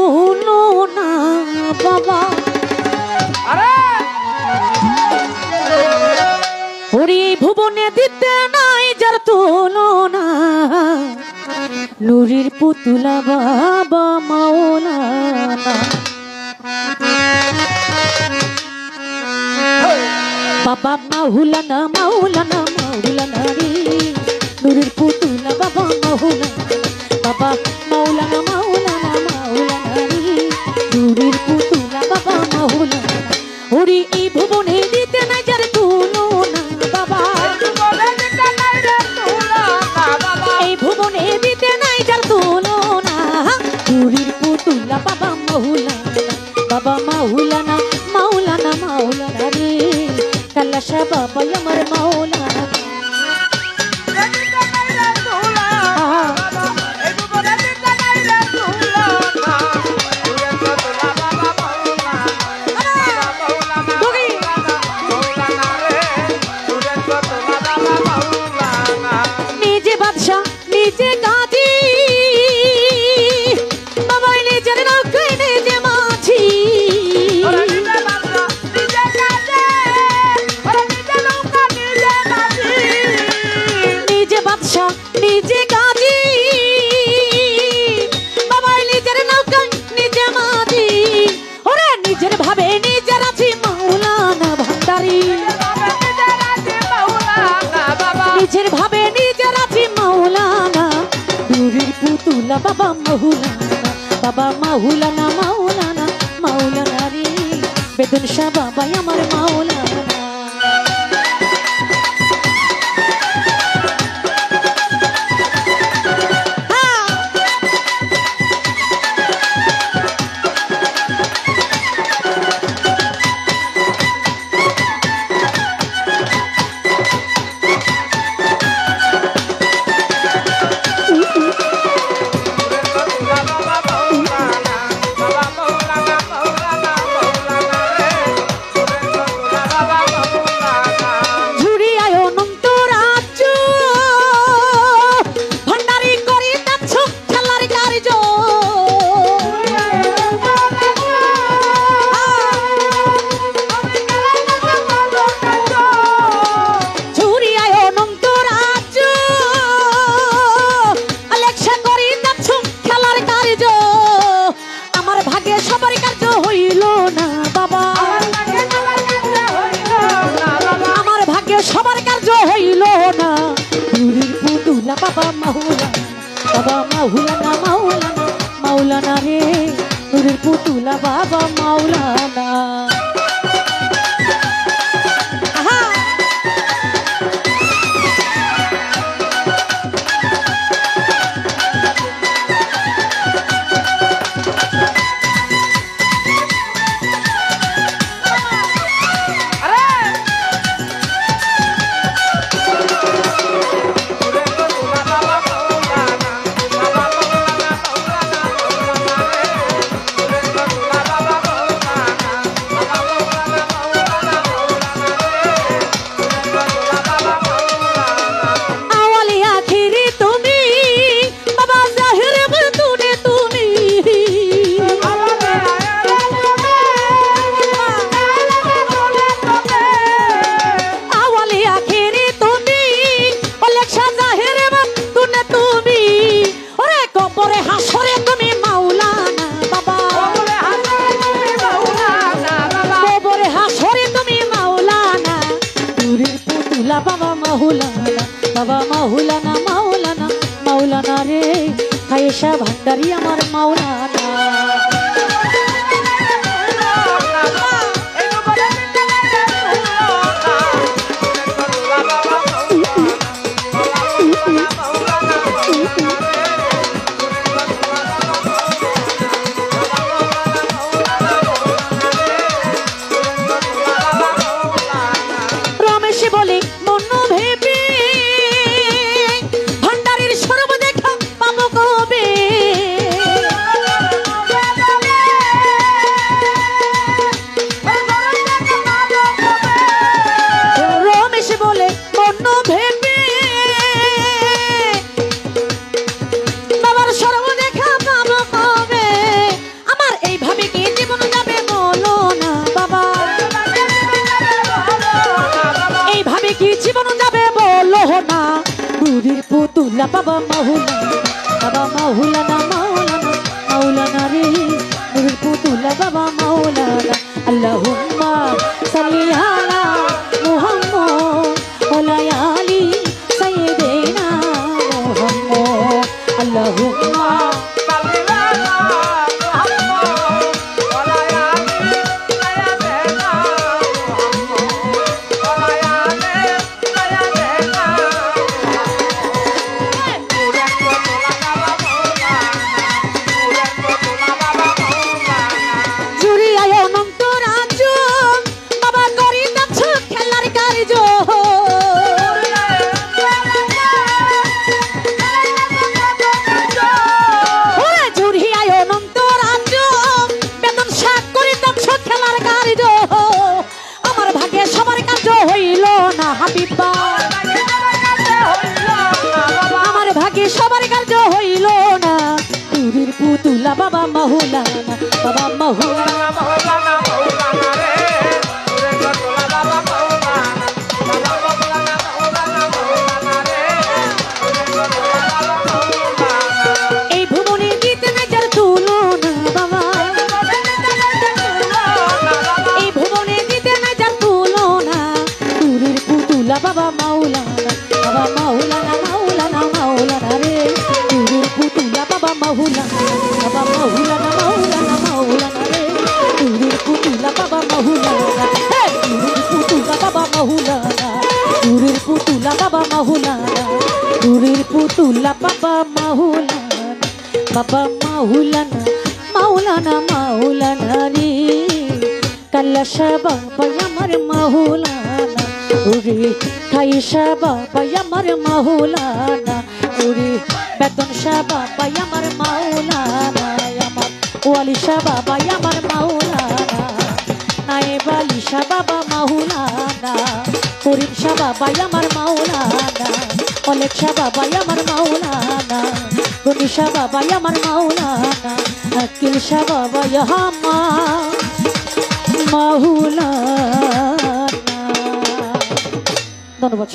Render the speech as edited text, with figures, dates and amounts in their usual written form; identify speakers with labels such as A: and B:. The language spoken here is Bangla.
A: তুলনা বাবা। ওরে ভুবনে দিতে নাই যার তুলনা, নুরির পুতুলা বাবা মাওলানা। বাবা মাওলানা মাওলানা মাওলানা রে, নুরির পুতুলা বাবা মাওলানা। বাবা মাওলানা মাওলানা মাওলানা রে, নুরির পুতুলা বাবা মাওলানা। ওরে এই ভুবনে দিতে নাই যার তুলনা বাবা, এই ভুবনে দিতে নাই যার তুলনা, নুরির পুতুলা বাবা মাওলানা। বাবা মাওলানা মাওলানা মাওলানা রে, কালাশা বাবা আমার মাওলানা। নিজে বাদশা নিজে গাজী, বাবা নিজের নৌকায় নিজে মাঝি। নিজে বাদশা নিজে গাজী, বাবা নিজের নৌকায় নিজে মাঝি। ওরে নিজের ভাবে নিজের আছি মাওলানা ভান্ডারী, নিজের ভাবে নিজের আছি মাওলানা, নুরির পুতুলা বাবা মাওলানা। বাবা মাওলানা মাওলানা মাওলানা রে, বেদন শাহ বাবা আমার মাওলানা। বাবা মাওলানা, বাবা মাওলানা মাওলানা মাওলানা রে, নুরির পুতুলা বাবা মাওলানা। বাবা মাওলানা, বাবা মাওলানা মাওলানা মাওলানা রে, খায়েশা ভান্ডারী আমার মাওলানা। পুতুলা বাবা মাওলানা মাওলানা রে নূরের পুতুলা বাবা মাওলানা আল্লাহুম্মা সাল্লি আলা মুহাম্মদ ওয়া আলি সাইয়্যিদিনা মুহাম্মদ আল্লাহুম্মা আমার ভাগ্যে সবার কার্য হইল না নূরের পুতুলা বাবা মাওলানা রে এই ভুবনে দিতে না যার তুলনা বাবা এই ভুবনে দিতে না যার তুলনা নূরের পুতুলা বাবা মাওলানা রে নূরের পুতুলা বাবা মাওলানা রে নূরের পুতুলা বাবা মাওলানা নূরের পুতুলা বাবা মাওলানা নূরের পুতুলা বাবা মাওলানা নূরের পুতুলা বাবা মাওলানা রে কাল্লাশা বাবা আমার মাওলানা ওরে খাইশা বাবা আমার মাওলানা ওরে বেতন শাহ বাবা আমার মাওলানা আমার ওয়ালি শাহ বাবা আমার মাওলানা নায়েব আলী শাহ বাবা মাওলানা করিম শাহ বাবা আমার মাওলানা অলেখ শাহ বাবা আমার মাওলানা গনি শাহ বাবা আমার মাওলানা আকিল শাহ বাবা আমার মাওলানা ধন্যবাদ।